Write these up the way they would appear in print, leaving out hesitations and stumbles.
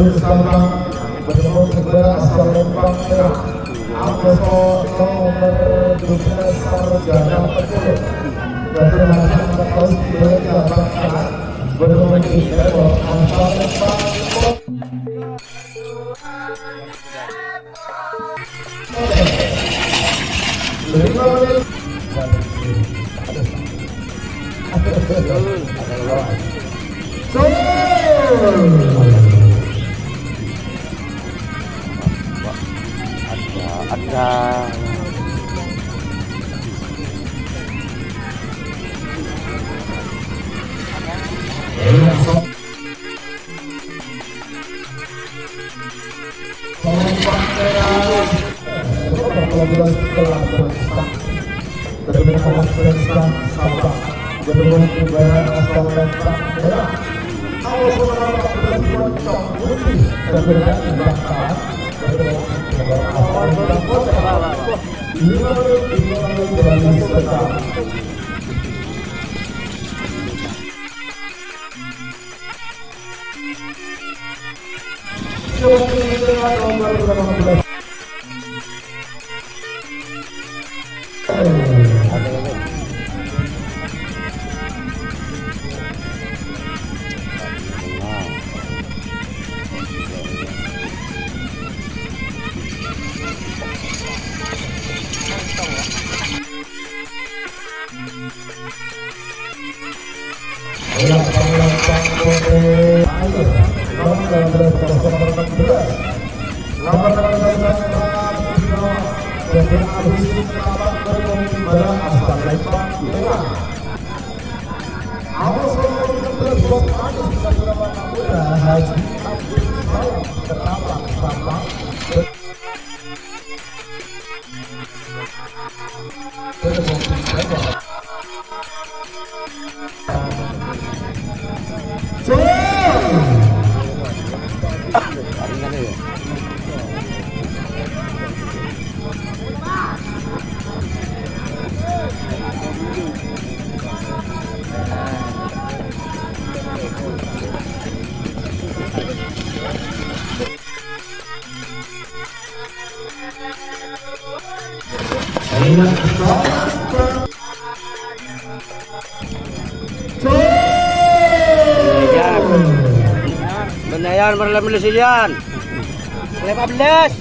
bersama Tribun Unpad Kabupaten Bangkalan menyampaikan Benayan berlebih sekian. 15.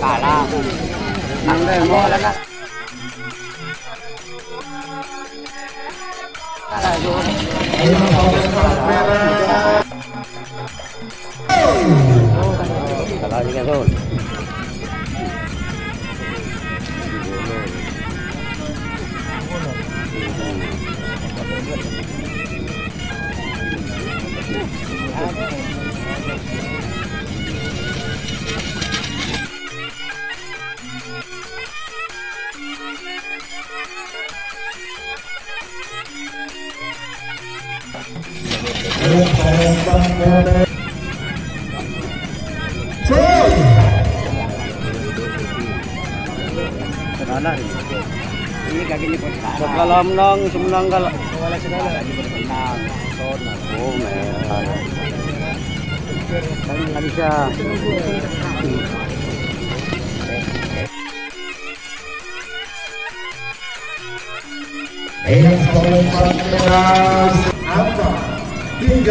Kalah. Anda mau lah nak. Kalah juga Zul. Ini kaki ni pun kalau menang semenang kalau wala segala lagi bermenang sona oh merah kali nggak bisa apa 3,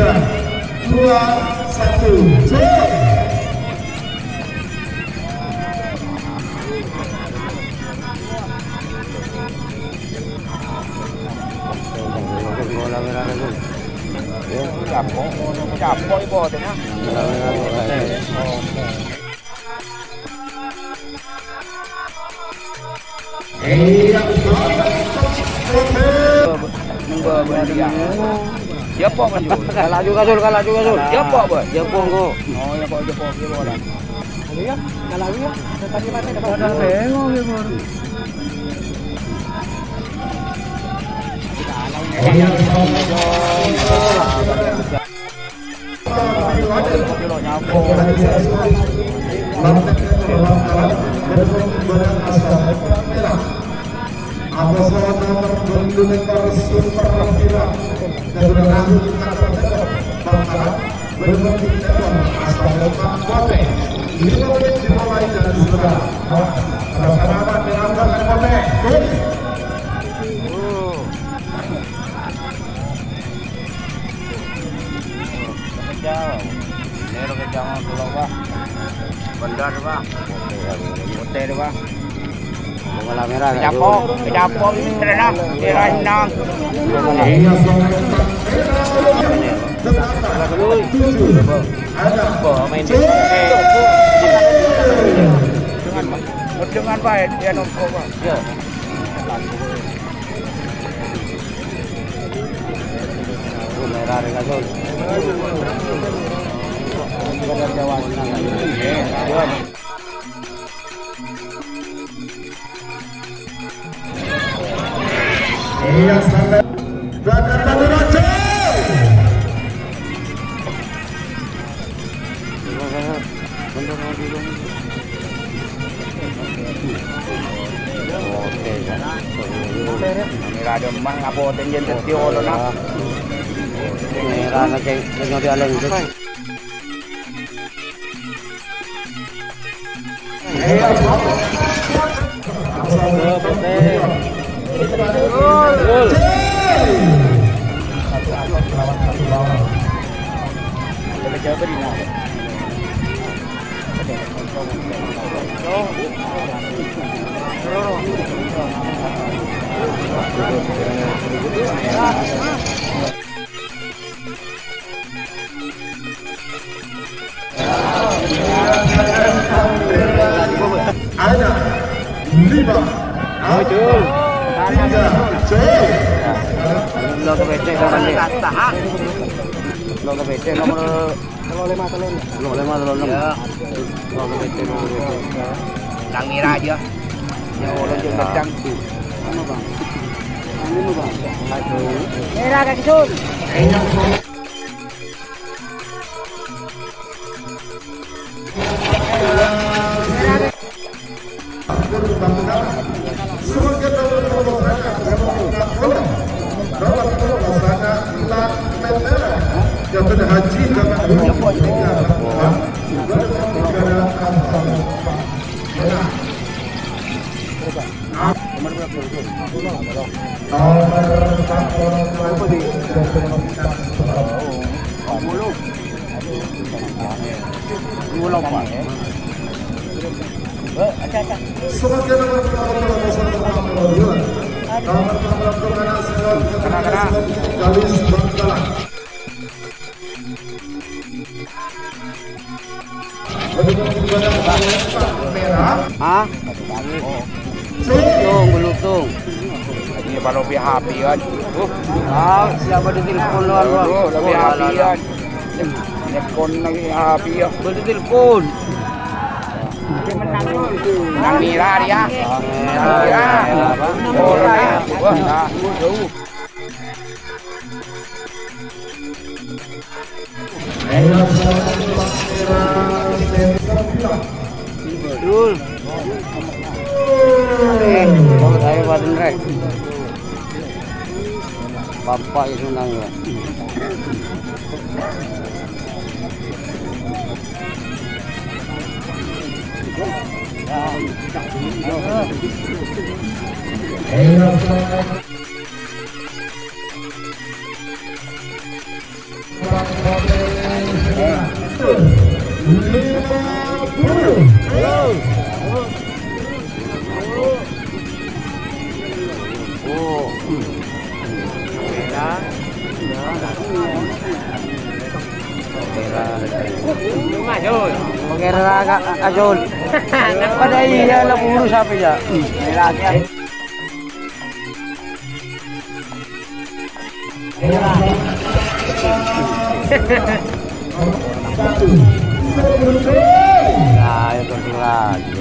2, 1 capok ibu tengah. Jepok kan kalah juga Sul, Jepok buat. Jepok kok. Oh, Jepok dia boleh. Ya, kalah ya. Tadi mana dapat tengok dia baru. Jangan pulau Pak. Bandar Pak. Hotel Pak. Bola merah. Kejapok ini renang, renang. Main dengan baik dia nombor Pak. Ya. Merah dengan Sul. Iya sampai belakang satu raja. Oke, Mira demang ngapoten yen setio ngono nak. merah na kay di alam ito. Ada 5, 4, 3, cuy. Lo ke PC ka balik. Lo ke PC nomor 0536. Ya. Lo ke PC nomor Nang mira aja. Ya Allah jeung gedang. Ano bang? Ano bang? Mira ka kisun. Hah? Belum. Ini baru PHP kan. Siapa di telepon lo? Lebih HP kan. Telepon lagi HP ya. Bertelepon. Nang mira dia. Nang mira. Oh, nah. Wah, nah. Betul. Kalau saya badan rek. Bapak itu nangis. Oke, raga Azul. Pada iya lah buru sapi ya. Lagi. Nah, itu lagi.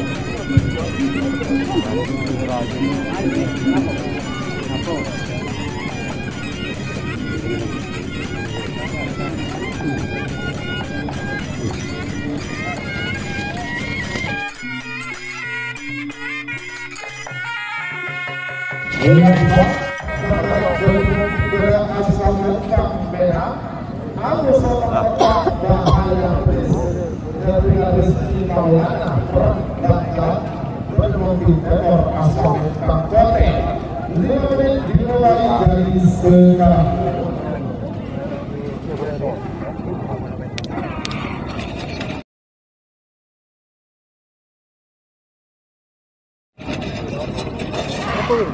Dimulai dari sekarang.